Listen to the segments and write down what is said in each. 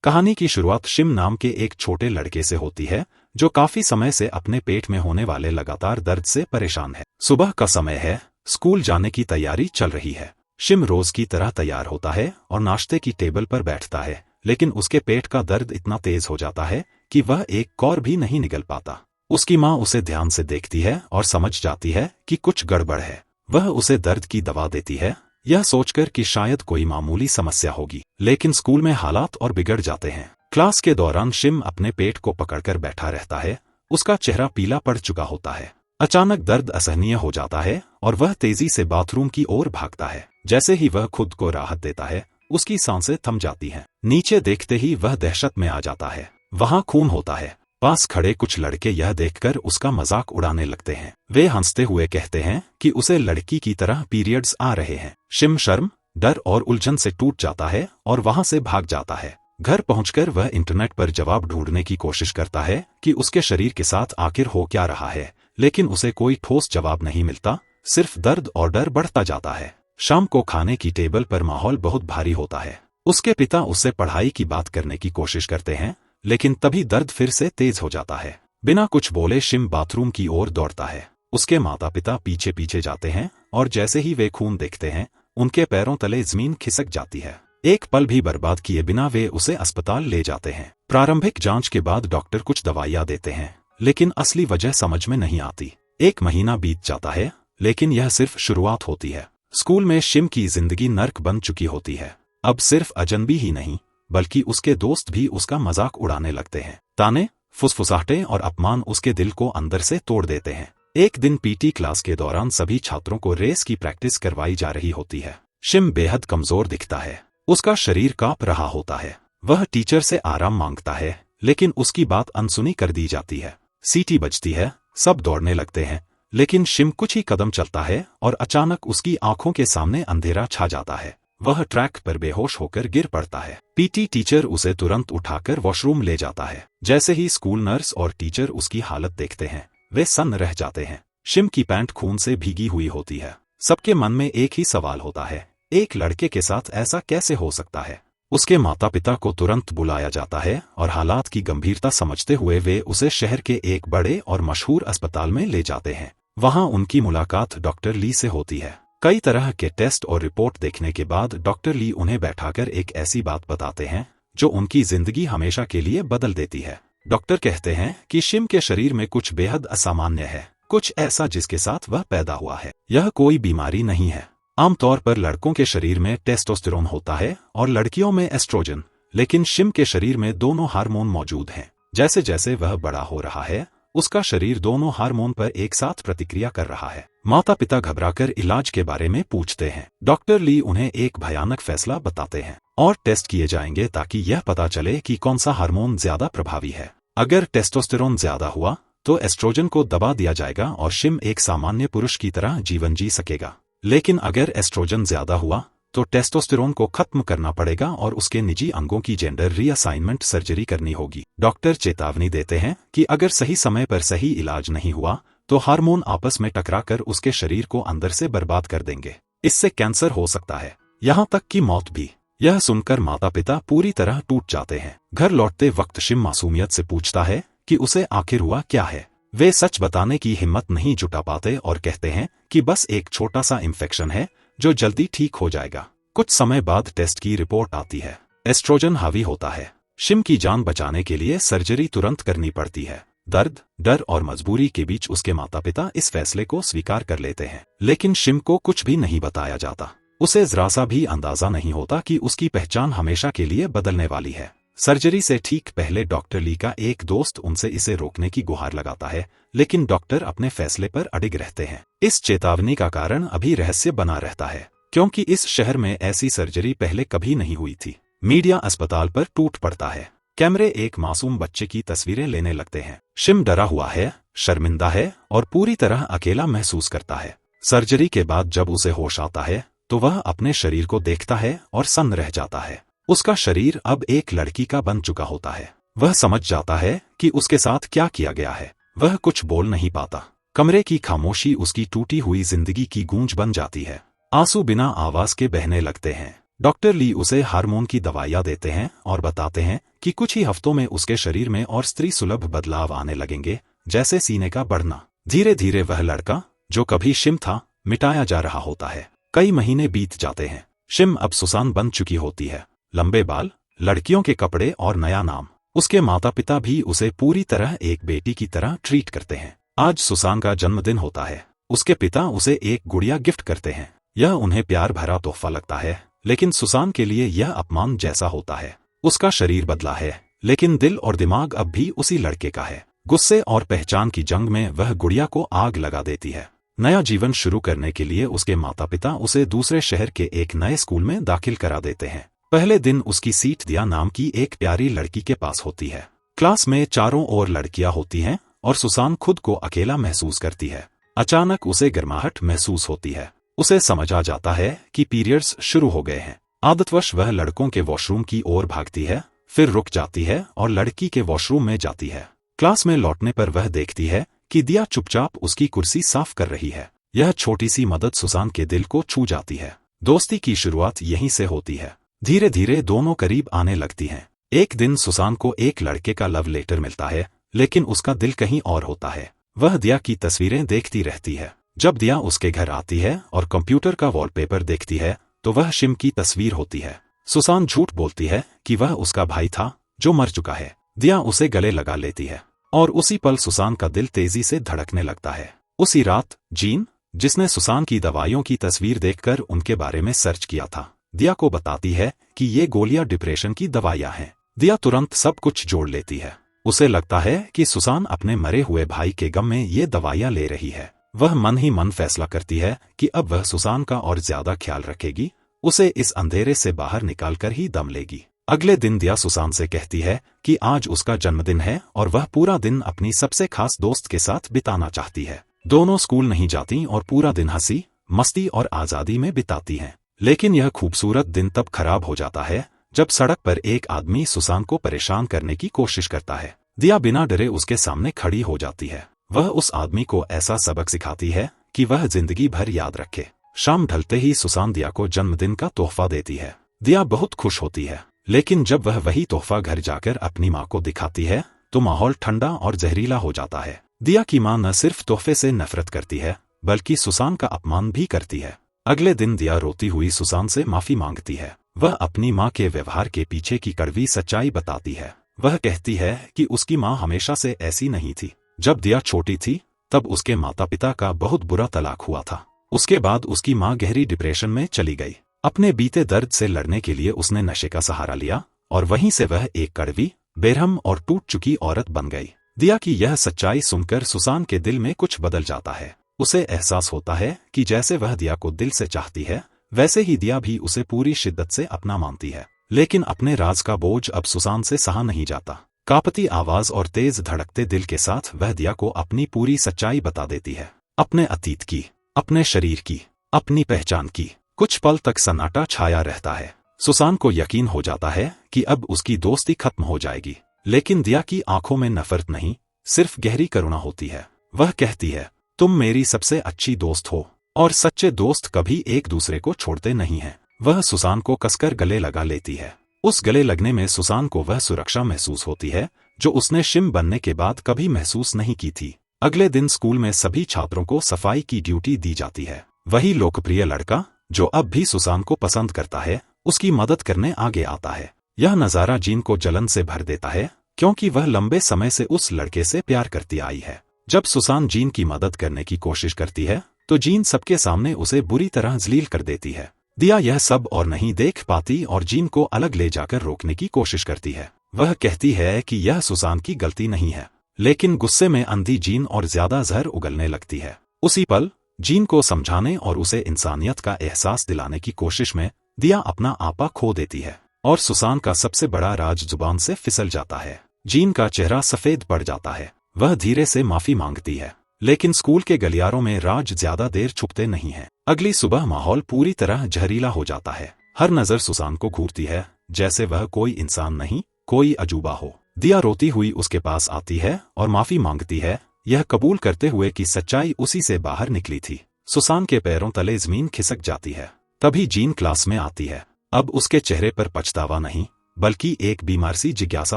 कहानी की शुरुआत शिम नाम के एक छोटे लड़के से होती है जो काफी समय से अपने पेट में होने वाले लगातार दर्द से परेशान है। सुबह का समय है, स्कूल जाने की तैयारी चल रही है। शिम रोज की तरह तैयार होता है और नाश्ते की टेबल पर बैठता है, लेकिन उसके पेट का दर्द इतना तेज हो जाता है कि वह एक कौर भी नहीं निगल पाता। उसकी माँ उसे ध्यान से देखती है और समझ जाती है कि कुछ गड़बड़ है। वह उसे दर्द की दवा देती है, यह सोचकर कि शायद कोई मामूली समस्या होगी, लेकिन स्कूल में हालात और बिगड़ जाते हैं। क्लास के दौरान शिम अपने पेट को पकड़कर बैठा रहता है, उसका चेहरा पीला पड़ चुका होता है। अचानक दर्द असहनीय हो जाता है और वह तेजी से बाथरूम की ओर भागता है। जैसे ही वह खुद को राहत देता है, उसकी सांसें थम जाती हैं। नीचे देखते ही वह दहशत में आ जाता है, वहां खून होता है। पास खड़े कुछ लड़के यह देखकर उसका मजाक उड़ाने लगते हैं। वे हंसते हुए कहते हैं कि उसे लड़की की तरह पीरियड्स आ रहे हैं। शिम शर्म, डर और उलझन से टूट जाता है और वहां से भाग जाता है। घर पहुंचकर वह इंटरनेट पर जवाब ढूंढने की कोशिश करता है कि उसके शरीर के साथ आखिर हो क्या रहा है, लेकिन उसे कोई ठोस जवाब नहीं मिलता, सिर्फ दर्द और डर बढ़ता जाता है। शाम को खाने की टेबल पर माहौल बहुत भारी होता है। उसके पिता उससे पढ़ाई की बात करने की कोशिश करते हैं, लेकिन तभी दर्द फिर से तेज हो जाता है। बिना कुछ बोले शिम बाथरूम की ओर दौड़ता है। उसके माता पिता पीछे पीछे जाते हैं और जैसे ही वे खून देखते हैं, उनके पैरों तले जमीन खिसक जाती है। एक पल भी बर्बाद किए बिना वे उसे अस्पताल ले जाते हैं। प्रारंभिक जांच के बाद डॉक्टर कुछ दवाइयां देते हैं, लेकिन असली वजह समझ में नहीं आती। एक महीना बीत जाता है, लेकिन यह सिर्फ शुरुआत होती है। स्कूल में शिम की जिंदगी नर्क बन चुकी होती है। अब सिर्फ अजनबी ही नहीं, बल्कि उसके दोस्त भी उसका मजाक उड़ाने लगते हैं। ताने, फुसफुसाहटें और अपमान उसके दिल को अंदर से तोड़ देते हैं। एक दिन पीटी क्लास के दौरान सभी छात्रों को रेस की प्रैक्टिस करवाई जा रही होती है। शिम बेहद कमजोर दिखता है, उसका शरीर कांप रहा होता है। वह टीचर से आराम मांगता है, लेकिन उसकी बात अनसुनी कर दी जाती है। सीटी बजती है, सब दौड़ने लगते हैं, लेकिन शिम कुछ ही कदम चलता है और अचानक उसकी आंखों के सामने अंधेरा छा जाता है। वह ट्रैक पर बेहोश होकर गिर पड़ता है। पीटी टीचर उसे तुरंत उठाकर वॉशरूम ले जाता है। जैसे ही स्कूल नर्स और टीचर उसकी हालत देखते हैं, वे सन्न रह जाते हैं। शिम की पैंट खून से भीगी हुई होती है। सबके मन में एक ही सवाल होता है, एक लड़के के साथ ऐसा कैसे हो सकता है। उसके माता पिता को तुरंत बुलाया जाता है और हालात की गंभीरता समझते हुए वे उसे शहर के एक बड़े और मशहूर अस्पताल में ले जाते हैं। वहां उनकी मुलाकात डॉक्टर ली से होती है। कई तरह के टेस्ट और रिपोर्ट देखने के बाद डॉक्टर ली उन्हें बैठाकर एक ऐसी बात बताते हैं जो उनकी जिंदगी हमेशा के लिए बदल देती है। डॉक्टर कहते हैं कि शिम के शरीर में कुछ बेहद असामान्य है, कुछ ऐसा जिसके साथ वह पैदा हुआ है। यह कोई बीमारी नहीं है। आमतौर पर लड़कों के शरीर में टेस्टोस्टेरोन होता है और लड़कियों में एस्ट्रोजन, लेकिन शिम के शरीर में दोनों हार्मोन मौजूद हैं। जैसे जैसे वह बड़ा हो रहा है, उसका शरीर दोनों हार्मोन पर एक साथ प्रतिक्रिया कर रहा है। माता पिता घबराकर इलाज के बारे में पूछते हैं। डॉक्टर ली उन्हें एक भयानक फैसला बताते हैं, और टेस्ट किए जाएंगे ताकि यह पता चले कि कौन सा हार्मोन ज्यादा प्रभावी है। अगर टेस्टोस्टेरोन ज्यादा हुआ तो एस्ट्रोजन को दबा दिया जाएगा और शिम एक सामान्य पुरुष की तरह जीवन जी सकेगा। लेकिन अगर एस्ट्रोजन ज्यादा हुआ तो टेस्टोस्टेरोन को खत्म करना पड़ेगा और उसके निजी अंगों की जेंडर रीअसाइनमेंट सर्जरी करनी होगी। डॉक्टर चेतावनी देते हैं कि अगर सही समय पर सही इलाज नहीं हुआ तो हार्मोन आपस में टकराकर उसके शरीर को अंदर से बर्बाद कर देंगे। इससे कैंसर हो सकता है, यहाँ तक कि मौत भी। यह सुनकर माता पिता पूरी तरह टूट जाते हैं। घर लौटते वक्त शिम मासूमियत से पूछता है कि उसे आखिर हुआ क्या है। वे सच बताने की हिम्मत नहीं जुटा पाते और कहते हैं कि बस एक छोटा सा इन्फेक्शन है जो जल्दी ठीक हो जाएगा। कुछ समय बाद टेस्ट की रिपोर्ट आती है, एस्ट्रोजन हावी होता है। शिम की जान बचाने के लिए सर्जरी तुरंत करनी पड़ती है। दर्द, डर और मजबूरी के बीच उसके माता पिता इस फैसले को स्वीकार कर लेते हैं, लेकिन शिम को कुछ भी नहीं बताया जाता। उसे जरा सा भी अंदाजा नहीं होता कि उसकी पहचान हमेशा के लिए बदलने वाली है। सर्जरी से ठीक पहले डॉक्टर ली का एक दोस्त उनसे इसे रोकने की गुहार लगाता है, लेकिन डॉक्टर अपने फैसले पर अडिग रहते हैं। इस चेतावनी का कारण अभी रहस्य बना रहता है, क्योंकि इस शहर में ऐसी सर्जरी पहले कभी नहीं हुई थी। मीडिया अस्पताल पर टूट पड़ता है। कैमरे एक मासूम बच्चे की तस्वीरें लेने लगते हैं। शिम डरा हुआ है, शर्मिंदा है और पूरी तरह अकेला महसूस करता है। सर्जरी के बाद जब उसे होश आता है तो वह अपने शरीर को देखता है और सन्न रह जाता है। उसका शरीर अब एक लड़की का बन चुका होता है। वह समझ जाता है कि उसके साथ क्या किया गया है। वह कुछ बोल नहीं पाता। कमरे की खामोशी उसकी टूटी हुई जिंदगी की गूंज बन जाती है। आंसू बिना आवाज के बहने लगते हैं। डॉक्टर ली उसे हार्मोन की दवाइयां देते हैं और बताते हैं कि कुछ ही हफ्तों में उसके शरीर में और स्त्री सुलभ बदलाव आने लगेंगे, जैसे सीने का बढ़ना। धीरे धीरे वह लड़का, जो कभी शिम था, मिटाया जा रहा होता है। कई महीने बीत जाते हैं। शिम अब सुसान बन चुकी होती है। लंबे बाल, लड़कियों के कपड़े और नया नाम। उसके माता पिता भी उसे पूरी तरह एक बेटी की तरह ट्रीट करते हैं। आज सुसान का जन्मदिन होता है। उसके पिता उसे एक गुड़िया गिफ्ट करते हैं। यह उन्हें प्यार भरा तोहफा लगता है, लेकिन सुसान के लिए यह अपमान जैसा होता है। उसका शरीर बदला है, लेकिन दिल और दिमाग अब भी उसी लड़के का है। गुस्से और पहचान की जंग में वह गुड़िया को आग लगा देती है। नया जीवन शुरू करने के लिए उसके माता पिता उसे दूसरे शहर के एक नए स्कूल में दाखिल करा देते हैं। पहले दिन उसकी सीट दिया नाम की एक प्यारी लड़की के पास होती है। क्लास में चारों ओर लड़कियां होती हैं और सुसान खुद को अकेला महसूस करती है। अचानक उसे गर्माहट महसूस होती है। उसे समझ आ जाता है कि पीरियड्स शुरू हो गए हैं। आदतवश वह लड़कों के वॉशरूम की ओर भागती है, फिर रुक जाती है और लड़की के वॉशरूम में जाती है। क्लास में लौटने पर वह देखती है कि दिया चुपचाप उसकी कुर्सी साफ कर रही है। यह छोटी सी मदद सुसान के दिल को छू जाती है। दोस्ती की शुरुआत यहीं से होती है। धीरे धीरे दोनों करीब आने लगती हैं। एक दिन सुसान को एक लड़के का लव लेटर मिलता है, लेकिन उसका दिल कहीं और होता है। वह दिया की तस्वीरें देखती रहती है। जब दिया उसके घर आती है और कंप्यूटर का वॉलपेपर देखती है, तो वह शिम की तस्वीर होती है। सुसान झूठ बोलती है कि वह उसका भाई था, जो मर चुका है। दिया उसे गले लगा लेती है और उसी पल सुसान का दिल तेजी से धड़कने लगता है। उसी रात जीन, जिसने सुसान की दवाइयों की तस्वीर देखकर उनके बारे में सर्च किया था, दिया को बताती है कि ये गोलियां डिप्रेशन की दवाइयां हैं। दिया तुरंत सब कुछ जोड़ लेती है। उसे लगता है कि सुसान अपने मरे हुए भाई के गम में ये दवाइयां ले रही है। वह मन ही मन फैसला करती है कि अब वह सुसान का और ज्यादा ख्याल रखेगी। उसे इस अंधेरे से बाहर निकालकर ही दम लेगी। अगले दिन दिया सुसान से कहती है कि आज उसका जन्मदिन है और वह पूरा दिन अपनी सबसे खास दोस्त के साथ बिताना चाहती है। दोनों स्कूल नहीं जाती और पूरा दिन हंसी, मस्ती और आजादी में बिताती हैं। लेकिन यह खूबसूरत दिन तब खराब हो जाता है जब सड़क पर एक आदमी सुसान को परेशान करने की कोशिश करता है। दिया बिना डरे उसके सामने खड़ी हो जाती है। वह उस आदमी को ऐसा सबक सिखाती है कि वह जिंदगी भर याद रखे। शाम ढलते ही सुसान दिया को जन्मदिन का तोहफा देती है। दिया बहुत खुश होती है, लेकिन जब वह वही तोहफा घर जाकर अपनी माँ को दिखाती है, तो माहौल ठंडा और जहरीला हो जाता है। दिया की माँ न सिर्फ तोहफे से नफरत करती है, बल्कि सुसान का अपमान भी करती है। अगले दिन दिया रोती हुई सुसान से माफी मांगती है। वह अपनी माँ के व्यवहार के पीछे की कड़वी सच्चाई बताती है। वह कहती है कि उसकी माँ हमेशा से ऐसी नहीं थी। जब दिया छोटी थी, तब उसके माता पिता का बहुत बुरा तलाक हुआ था। उसके बाद उसकी माँ गहरी डिप्रेशन में चली गई। अपने बीते दर्द से लड़ने के लिए उसने नशे का सहारा लिया और वहीं से वह एक कड़वी, बेरहम और टूट चुकी औरत बन गई। दिया की यह सच्चाई सुनकर सुसान के दिल में कुछ बदल जाता है। उसे एहसास होता है कि जैसे वह दिया को दिल से चाहती है, वैसे ही दिया भी उसे पूरी शिद्दत से अपना मानती है। लेकिन अपने राज का बोझ अब सुसान से सहा नहीं जाता। कांपती आवाज और तेज धड़कते दिल के साथ वह दिया को अपनी पूरी सच्चाई बता देती है। अपने अतीत की, अपने शरीर की, अपनी पहचान की। कुछ पल तक सन्नाटा छाया रहता है। सुसान को यकीन हो जाता है कि अब उसकी दोस्ती खत्म हो जाएगी। लेकिन दिया की आंखों में नफरत नहीं, सिर्फ गहरी करुणा होती है। वह कहती है, तुम मेरी सबसे अच्छी दोस्त हो और सच्चे दोस्त कभी एक दूसरे को छोड़ते नहीं हैं। वह सुसान को कसकर गले लगा लेती है। उस गले लगने में सुसान को वह सुरक्षा महसूस होती है जो उसने शिम बनने के बाद कभी महसूस नहीं की थी। अगले दिन स्कूल में सभी छात्रों को सफाई की ड्यूटी दी जाती है। वही लोकप्रिय लड़का, जो अब भी सुसान को पसंद करता है, उसकी मदद करने आगे आता है। यह नज़ारा जीन को जलन से भर देता है, क्योंकि वह लंबे समय से उस लड़के से प्यार करती आई है। जब सुसान जीन की मदद करने की कोशिश करती है, तो जीन सबके सामने उसे बुरी तरह जलील कर देती है। दिया यह सब और नहीं देख पाती और जीन को अलग ले जाकर रोकने की कोशिश करती है। वह कहती है कि यह सुसान की गलती नहीं है, लेकिन गुस्से में अंधी जीन और ज्यादा जहर उगलने लगती है। उसी पल जीन को समझाने और उसे इंसानियत का एहसास दिलाने की कोशिश में दिया अपना आपा खो देती है और सुसान का सबसे बड़ा राज जुबान से फिसल जाता है। जीन का चेहरा सफेद पड़ जाता है। वह धीरे से माफी मांगती है, लेकिन स्कूल के गलियारों में राज ज्यादा देर छुपते नहीं हैं। अगली सुबह माहौल पूरी तरह जहरीला हो जाता है। हर नजर सुसान को घूरती है, जैसे वह कोई इंसान नहीं, कोई अजूबा हो। दिया रोती हुई उसके पास आती है और माफी मांगती है, यह कबूल करते हुए कि सच्चाई उसी से बाहर निकली थी। सुसान के पैरों तले जमीन खिसक जाती है। तभी जीन क्लास में आती है। अब उसके चेहरे पर पछतावा नहीं, बल्कि एक बीमार सी जिज्ञासा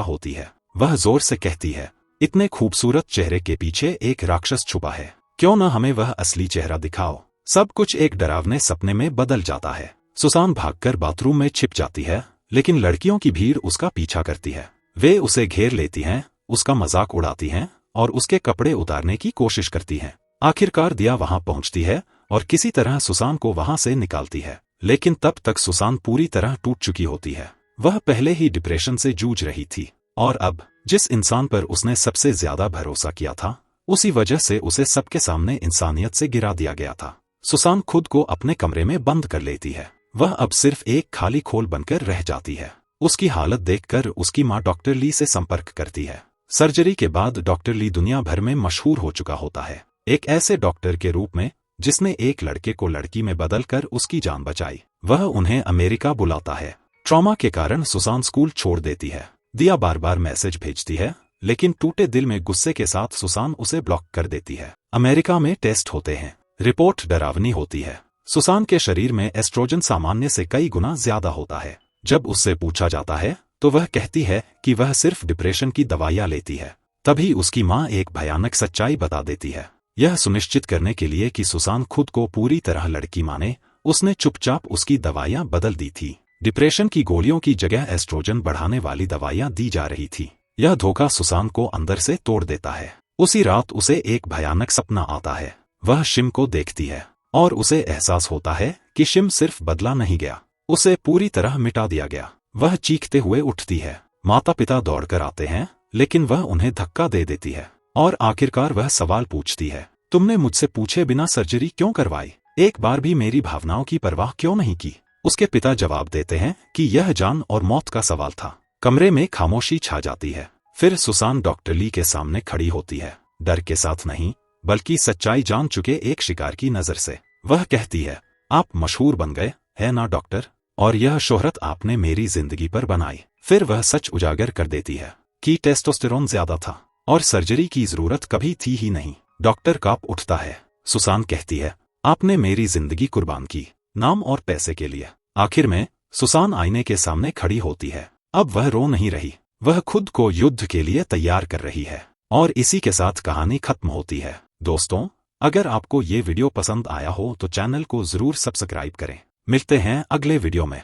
होती है। वह जोर से कहती है, इतने खूबसूरत चेहरे के पीछे एक राक्षस छुपा है, क्यों न हमें वह असली चेहरा दिखाओ। सब कुछ एक डरावने सपने में बदल जाता है। सुसान भागकर बाथरूम में छिप जाती है, लेकिन लड़कियों की भीड़ उसका पीछा करती है। वे उसे घेर लेती हैं, उसका मजाक उड़ाती हैं और उसके कपड़े उतारने की कोशिश करती हैं। आखिरकार दिया वहां पहुंचती है और किसी तरह सुसान को वहां से निकालती है, लेकिन तब तक सुसान पूरी तरह टूट चुकी होती है। वह पहले ही डिप्रेशन से जूझ रही थी और अब जिस इंसान पर उसने सबसे ज्यादा भरोसा किया था, उसी वजह से उसे सबके सामने इंसानियत से गिरा दिया गया था। सुसान खुद को अपने कमरे में बंद कर लेती है। वह अब सिर्फ एक खाली खोल बनकर रह जाती है। उसकी हालत देखकर उसकी मां डॉक्टर ली से संपर्क करती है। सर्जरी के बाद डॉक्टर ली दुनिया भर में मशहूर हो चुका होता है, एक ऐसे डॉक्टर के रूप में जिसने एक लड़के को लड़की में बदलकर उसकी जान बचाई। वह उन्हें अमेरिका बुलाता है। ट्रॉमा के कारण सुसान स्कूल छोड़ देती है। दिया बार बार मैसेज भेजती है, लेकिन टूटे दिल में गुस्से के साथ सुसान उसे ब्लॉक कर देती है। अमेरिका में टेस्ट होते हैं। रिपोर्ट डरावनी होती है। सुसान के शरीर में एस्ट्रोजन सामान्य से कई गुना ज्यादा होता है। जब उससे पूछा जाता है तो वह कहती है कि वह सिर्फ डिप्रेशन की दवाइयां लेती है। तभी उसकी मां एक भयानक सच्चाई बता देती है। यह सुनिश्चित करने के लिए कि सुसान खुद को पूरी तरह लड़की माने, उसने चुपचाप उसकी दवाइयां बदल दी थी। डिप्रेशन की गोलियों की जगह एस्ट्रोजन बढ़ाने वाली दवाइयां दी जा रही थी। यह धोखा सुसान को अंदर से तोड़ देता है। उसी रात उसे एक भयानक सपना आता है। वह शिम को देखती है और उसे एहसास होता है कि शिम सिर्फ बदला नहीं गया, उसे पूरी तरह मिटा दिया गया। वह चीखते हुए उठती है। माता पिता दौड़कर आते हैं, लेकिन वह उन्हें धक्का दे देती है और आखिरकार वह सवाल पूछती है, तुमने मुझसे पूछे बिना सर्जरी क्यों करवाई? एक बार भी मेरी भावनाओं की परवाह क्यों नहीं की? उसके पिता जवाब देते हैं कि यह जान और मौत का सवाल था। कमरे में खामोशी छा जाती है। फिर सुसान डॉक्टर ली के सामने खड़ी होती है, डर के साथ नहीं, बल्कि सच्चाई जान चुके एक शिकार की नजर से। वह कहती है, आप मशहूर बन गए, है ना डॉक्टर? और यह शोहरत आपने मेरी जिंदगी पर बनाई। फिर वह सच उजागर कर देती है कि टेस्टोस्टेरोन ज्यादा था और सर्जरी की जरूरत कभी थी ही नहीं। डॉक्टर कांप उठता है। सुसान कहती है, आपने मेरी जिंदगी कुर्बान की, नाम और पैसे के लिए। आखिर में सुसान आईने के सामने खड़ी होती है। अब वह रो नहीं रही, वह खुद को युद्ध के लिए तैयार कर रही है। और इसी के साथ कहानी खत्म होती है। दोस्तों, अगर आपको ये वीडियो पसंद आया हो तो चैनल को जरूर सब्सक्राइब करें। मिलते हैं अगले वीडियो में।